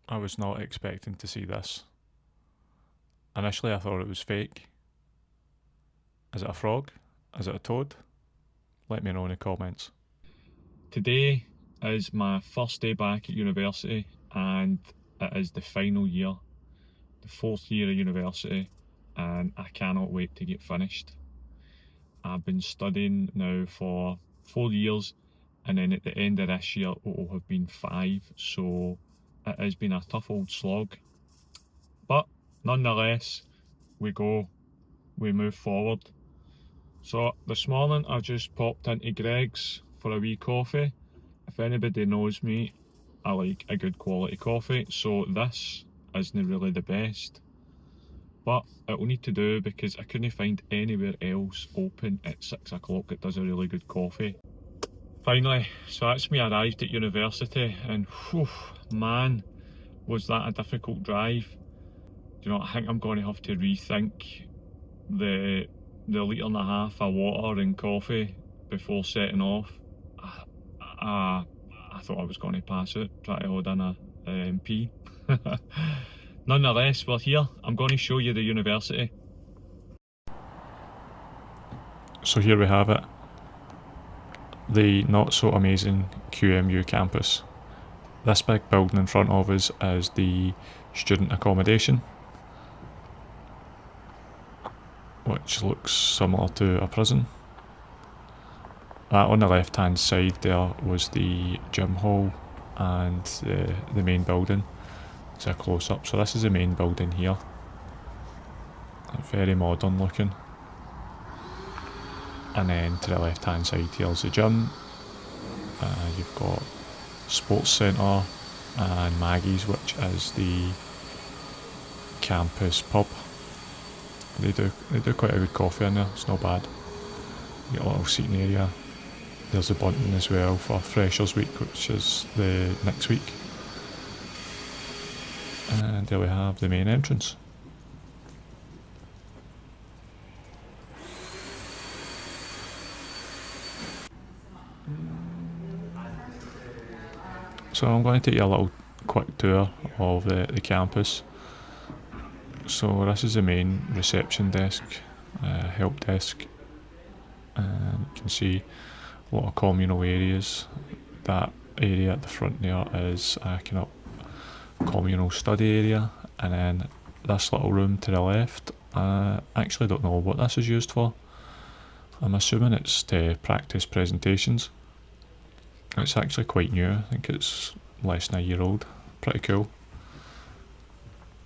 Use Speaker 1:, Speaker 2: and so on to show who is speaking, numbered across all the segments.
Speaker 1: I was not expecting to see this. Initially I thought it was fake. Is it a frog? Is it a toad? Let me know in the comments. Today is my first day back at university, and it is the final year, the 4th year of university, and I cannot wait to get finished. I've been studying now for 4 years, and then at the end of this year it will have been 5, so it has been a tough old slog. But nonetheless, we move forward. So this morning I just popped into Greg's for a wee coffee. If anybody knows me, I like a good quality coffee, so this isn't really the best, but it will need to do because I couldn't find anywhere else open at 6 o'clock that does a really good coffee. Finally, so that's me arrived at university, and whew, man, was that a difficult drive. You know, I think I'm going to have to rethink the litre and a half of water and coffee before setting off. I thought I was going to pass it, try to hold in a MP. Nonetheless, we're here. I'm going to show you the university. So here we have it. The not so amazing QMU campus. This big building in front of us is the student accommodation, which looks similar to a prison. On the left hand side there was the gym hall and the main building. It's a close up. So this is the main building here. Very modern looking. And then to the left hand side here's the gym. You've got sports centre and Maggie's, which is the campus pub. They do quite a good coffee in there, it's not bad. You get a little seating area. There's a bunting as well for Freshers Week, which is the next week. And there we have the main entrance. So I'm going to take you a little quick tour of the campus. So this is the main reception desk, help desk, and you can see a lot of communal areas. That area at the front there is a kind of communal study area, and then this little room to the left, I actually don't know what this is used for. I'm assuming it's to practice presentations. It's actually quite new, I think it's less than a year old, pretty cool.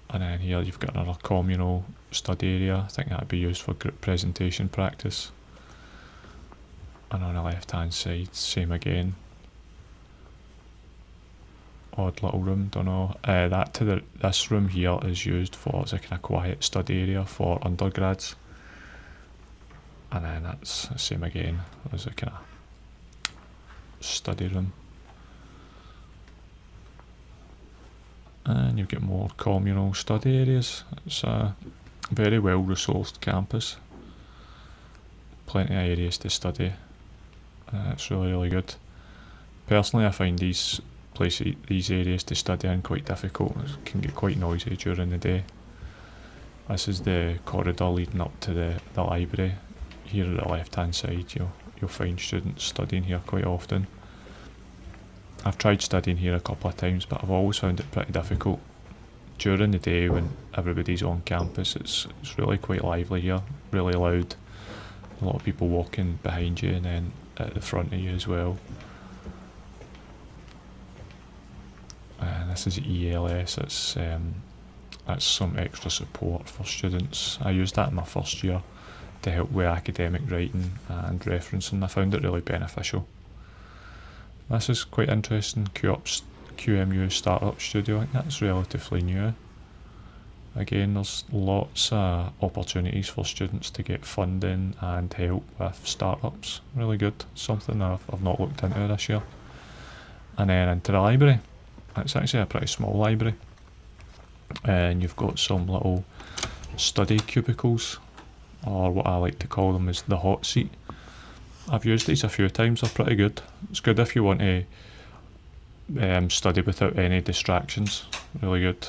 Speaker 1: And then here you've got another communal study area, I think that'd be used for group presentation practice. And on the left hand side, same again. Odd little room, don't know. This room here is used for, it's a kind of quiet study area for undergrads. And then that's the same again, as a kind of study room. And you get more communal study areas. It's a very well resourced campus. Plenty of areas to study. It's really good. Personally, I find these areas to study in quite difficult. It can get quite noisy during the day. This is the corridor leading up to the library. Here at the left hand side you'll find students studying here quite often. I've tried studying here a couple of times, but I've always found it pretty difficult. During the day when everybody's on campus, it's really quite lively here, really loud. A lot of people walking behind you and then at the front of you as well. And this is ELS, that's some extra support for students. I used that in my first year to help with academic writing and referencing. I found it really beneficial. This is quite interesting, QMU Startup Studio. I think that's relatively new. Again, there's lots of opportunities for students to get funding and help with startups. Really good, something I've not looked into this year. And then into the library. It's actually a pretty small library. And you've got some little study cubicles, or what I like to call them is the hot seat. I've used these a few times, they're pretty good. It's good if you want to study without any distractions. Really good.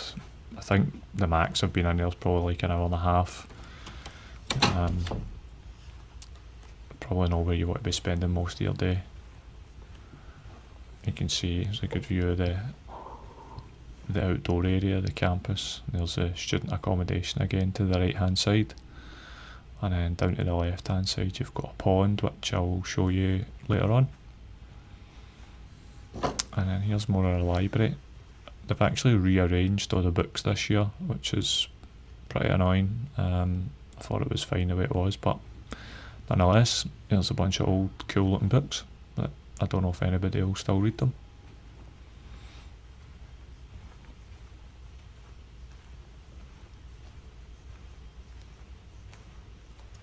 Speaker 1: I think the max I've been in there is probably like an hour and a half. Probably not where you want to be spending most of your day. You can see it's a good view of the outdoor area, the campus. There's the student accommodation again to the right hand side, and then down to the left hand side you've got a pond, which I'll show you later on. And then here's more of a library. They've actually rearranged all the books this year, which is pretty annoying. I thought it was fine the way it was, but nonetheless, there's a bunch of old cool looking books that I don't know if anybody will still read them.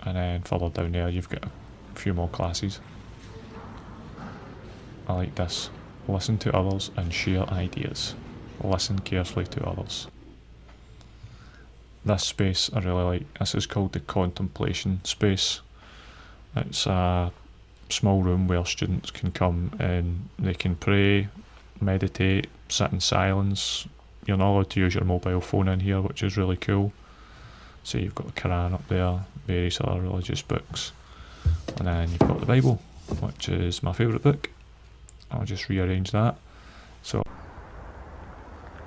Speaker 1: And then further down there you've got a few more classes. I like this. Listen to others and share ideas. Listen carefully to others. This space I really like. This is called the contemplation space. It's a small room where students can come and they can pray, meditate, sit in silence. You're not allowed to use your mobile phone in here, which is really cool. So you've got the Quran up there, various other religious books, and then you've got the Bible, which is my favourite book. I'll just rearrange that. So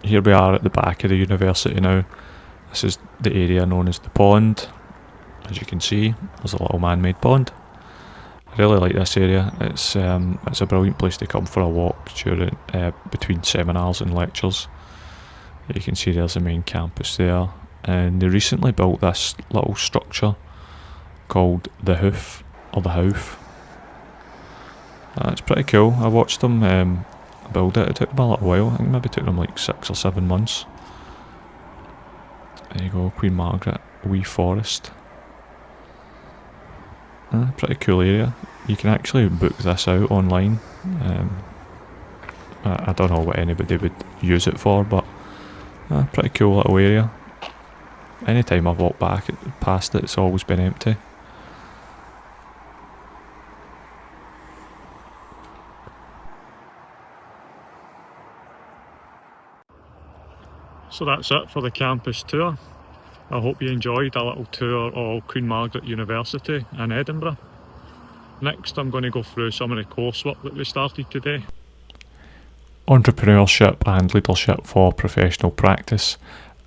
Speaker 1: here we are at the back of the university now. This is the area known as the pond. As you can see, there's a little man-made pond. I really like this area. It's a brilliant place to come for a walk during between seminars and lectures. You can see there's the main campus there, and they recently built this little structure called the Hoof, or the Hoof. It's pretty cool. I watched them build it. It took them a little while. I think maybe it took them like 6 or 7 months. There you go, Queen Margaret, wee forest. Pretty cool area. You can actually book this out online. I don't know what anybody would use it for, but pretty cool little area. Anytime I've walked past it, it's always been empty. So that's it for the campus tour. I hope you enjoyed a little tour of Queen Margaret University in Edinburgh. Next I'm going to go through some of the coursework that we started today. Entrepreneurship and Leadership for Professional Practice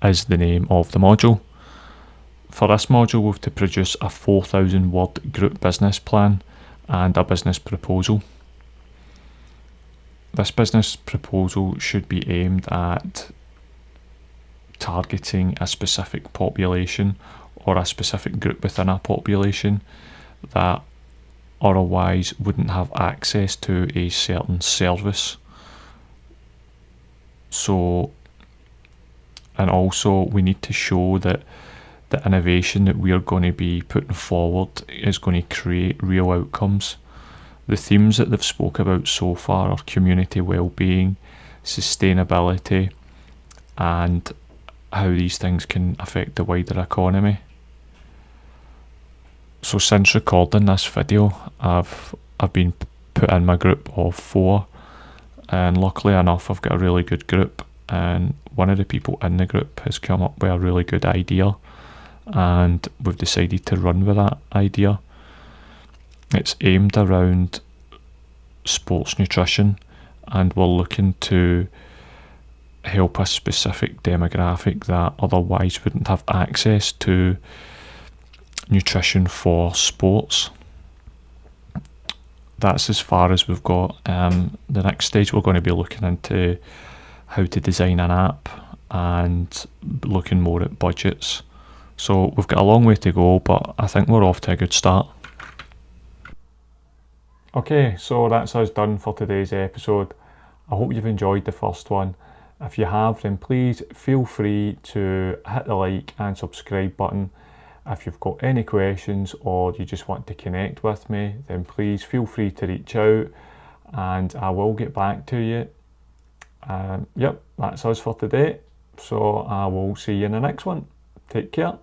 Speaker 1: is the name of the module. For this module we have to produce a 4,000 word group business plan and a business proposal. This business proposal should be aimed at targeting a specific population or a specific group within a population that otherwise wouldn't have access to a certain service. So, and also we need to show that the innovation that we are going to be putting forward is going to create real outcomes. The themes that they've spoke about so far are community well-being, sustainability, and how these things can affect the wider economy. So since recording this video, I've been put in my group of 4, and luckily enough I've got a really good group, and one of the people in the group has come up with a really good idea, and we've decided to run with that idea. It's aimed around sports nutrition, and we're looking to help a specific demographic that otherwise wouldn't have access to nutrition for sports. That's as far as we've got. The next stage we're going to be looking into how to design an app and looking more at budgets. So we've got a long way to go, but I think we're off to a good start. Okay, so that's us done for today's episode. I hope you've enjoyed the first one. If you have, then please feel free to hit the like and subscribe button. If you've got any questions or you just want to connect with me, then please feel free to reach out and I will get back to you. Yep, that's us for today. So I will see you in the next one. Take care.